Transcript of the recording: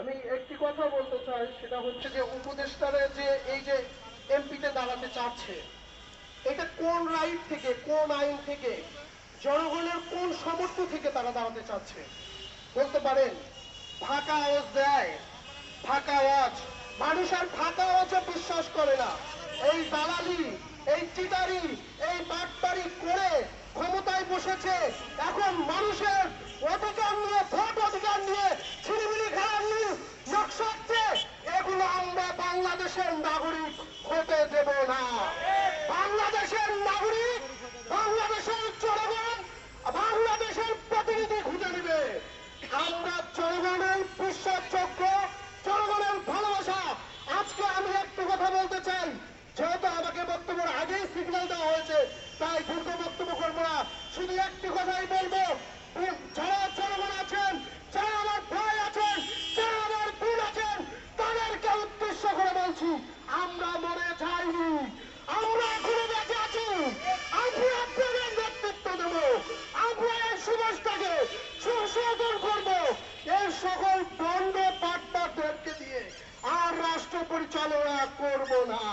আমি একটি কথা বলতে চাই, সেটা হচ্ছে যে উপদেষ্টারা যে এই যে এমপিতে দাঁড়াতে চাচ্ছে, এটা কোন রাইট থেকে, কোন আইন থেকে, জনগণের কোন সমর্থ থেকে তারা দাঁড়াতে চাচ্ছে বলতে পারেন? ফাঁকা আওয়াজ দেয়, ফাঁকা আওয়াজ। মানুষ আর ফাঁকা আওয়াজে বিশ্বাস করে না। এই দালালি, এই চিটারি, এই বাটপারি করে ক্ষমতায় বসেছে। এখন মানুষের অধিকার নিয়ে, ভোট অধিকার নিয়ে ছিনিমিনি খেলার নকশাচ্ছে। এগুলো আমরা বাংলাদেশের নাগরিক হতে দেব না। বাংলাদেশের নাগরিক, বাংলাদেশের জনগণ, বাংলাদেশের প্রতিনিধি খুঁজে নেবে। আমরা জনগণের বিশ্বাসযোগ্য, জনগণের ভালোবাসা। আজকে আমি একটু কথা বলতে চাই, যেহেতু আমাকে বক্তব্যের আগেই সিগন্যাল দেওয়া হয়েছে, তাই দীর্ঘ বক্তব্য করবো না। শুধু একটি কথাই বলবো, যারা জনগণ আছেন, যারা আমার ভাই আছেন, যারা আমার বোন আছেন, তাদেরকে উদ্দেশ্য করে বলছি, আমরা মরে যাইনি, আমরা এখনো বেঁচে আছি। আমরা আপনাদের নেতৃত্ব দেব, আমরা এই সমাজটাকে সংশোধন করব। এই সকল দণ্ড পাট্টাদেরকে দিয়ে আর রাষ্ট্র পরিচালনা করব না।